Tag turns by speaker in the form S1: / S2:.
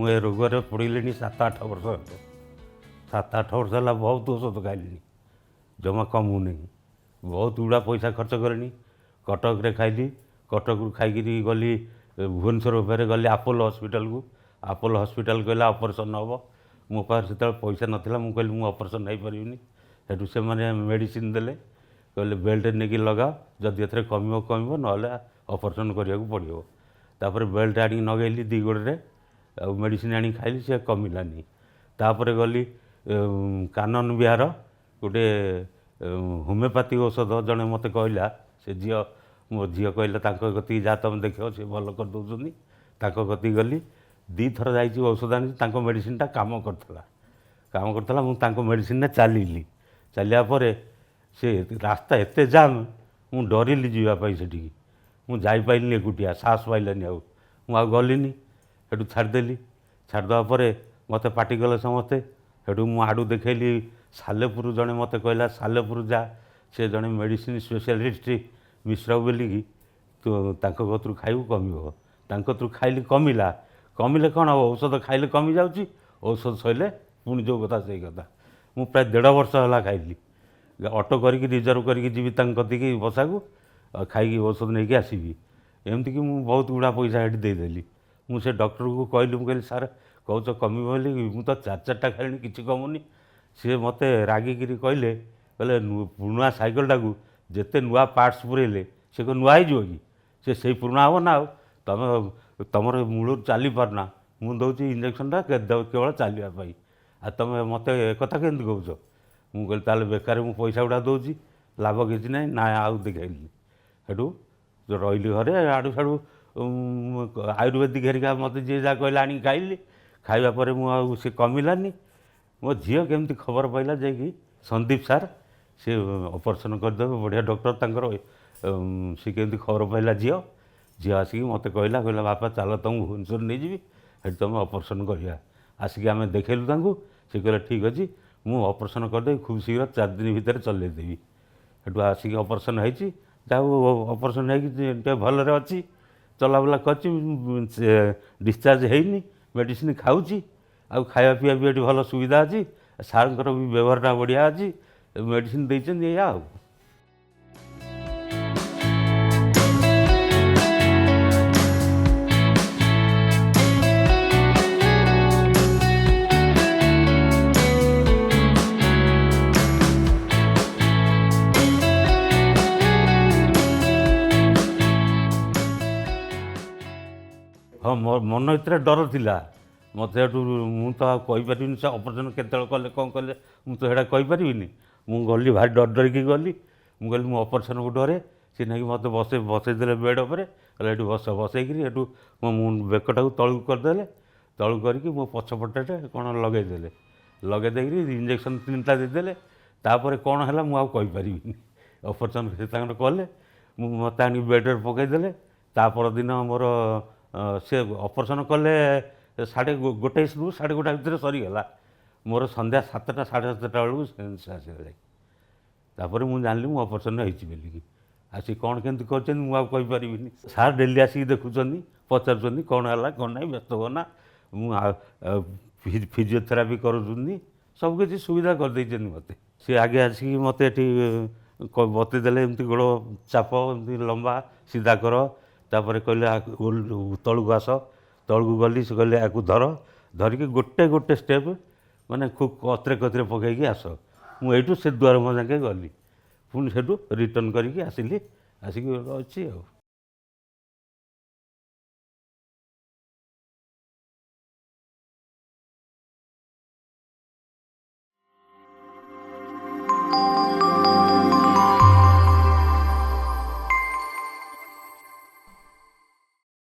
S1: ए रोगरे पड़े 7-8 वर्ष हे 7-8 वर्ष है बहुत औषध खाइली जमा कमुनी बहुत गुड़ा पैसा खर्च करें कटक रे खाइली कटक खाई गली भुवनेश्वर फेरे गली आपोलो हॉस्पिटल को आपोलो हॉस्पिटल कहला ऑपरेशन हम मो पास से पैसा नाला मुझे कहली मुझे ऑपरेशन नहीं पारिनी सेठू से मेडिसिन देले कहले बेल्ट नहीं लगाओ जदि एथरे कम कम ना ऑपरेशन करने को पड़ो तापर बेल्ट आनी नगेली दी गोड़े मेडिसिन आनी खाइली से कमिलानी तापर गली कानन विहार गोटे होमियोपैथिक औषध जड़े मत कहला से झी मो झी कहला गति जा तुम देख सी भल कर दौरान गति गली दी थर जा औषध आनी मेडिसिन टा काम करता मुझे मेडिसिन चलिली चलिया से रास्ता एत जाम मु डरिली जावाई से मुझे एकुटिया साहस पाइलानी आउ गलिनी सेठू छाड़देली छाड़देवा मत पार्टी कले समस्ते सेठू मु आड़ू देखली सालेपुर जड़े मत कहला सालेपुर जा से जड़े मेडिसिन स्पेशलिस्ट मिश्र बोलिकी तो कतरू खाइबू कम खाइली कमिला कमिले कौन हम औषध खाइले कमी जाऊँगी औषध सैले पुणी जो कथा से कथा मु प्राय 1.5 वर्ष है खाइली ऑटो करके रिजर्व करके जी कति बसा को खाई औषध नहीं कि आसबि एमती कि मुझे बहुत गुड़ा पैसा ये देदेली मुझे डॉक्टर को कहली मुझे सार कौच कमी बोली मुझे तो 4-4टा खाली किसी कमुनी सी मत रागिकी कहले कहले पुराणा साइकेल टाक जिते नुआ पार्ट्स पुरेले से को नुआ हो कि से पुराणा हम ना तुम तुम मूल चली पारना मुझे दूसरी इंजेक्शनटा केवल चलवाई आ तुम मत एक केमती कौच मुझे कहली ताल बेकार मुझे पैसा गुड़ा दूसरी लाभ किसी ना ना आउ देखली सेठू जो रही घरे आड़ू साड़ू आयुर्वेदिक हेरिका मत जी जहाँ कहला आनी खाइली खाइबापर मुझे कमिलानी मो झील केमती खबर पाइला जाकि संदीप सार सी ऑपरेशन करदेवे बढ़िया डॉक्टर तांकर सी केमती खबर पाइला झील झील आसिक मत कहला कहला बापा चल तुम भुवनेश्वर नहीं जी तुम ऑपरेशन करिया आसिक आम देखेलु सी कहले ठीक अच्छे मुझे ऑपरेशन करदेवी खूब शीघ्र 4 दिन भितर चलदेवी सेठू आसिक ऑपरेशन होती जहाँ ऑपरेशन हो भलरे अच्छी चलाबुला कर डिस्चार्ज होनी मेडिसिन खाऊँ आउ खाया पीवा भी ये भल सुविधा अच्छी सार भी व्यवहारटा बढ़िया अच्छी मेडिसिन देते या हाँ मन इतना डर थिला मत मुझे कहीपरि से ऑपरेशन केत कले कौन कले मुझे कहीपरि मुझे गली भारी डर डरिकी गली मुझे कहली ऑपरेशन को डरे सी नहीं मत बसईदे बेड उपर कहले बस बसईकरी मो बेकटा तलू करदे तलू करके मो पछपटे कौन लगेदे लगेदे इंजेक्शन 3टा देदेले तापर कौन है मुझे ऑपरेशन से कले मत आनी बेड्रे पकईदे तापर दिन मोर से ऑपरेशन कले 1:30 रू 1:30 भितर सरीगला मोर संध्या 7टा 7:30 बेलू सेन्स आसगला तापर मुझे जानली मुझे ऑपरेशन होगी आसी कौन केमती कर मुझे सार डेली आसिक देखुं पचार कौन है कौन ना व्यस्त होना मुझे फिजियोथेरापी करूँ सबकि सुविधा करदे मत सी आगे आसिक मत बतईदे एमती गोड़ चाप एमती लंबा सीधा कर तापर कहले तलू आस तलू गली से कहले या धर धरिकी गोटे गोटे स्टेप माने खूब कतरे कतरे पकईकी आस मुझे से द्वार जाके गली पुणी से रिटर्न करके आसिली आसिक अच्छी।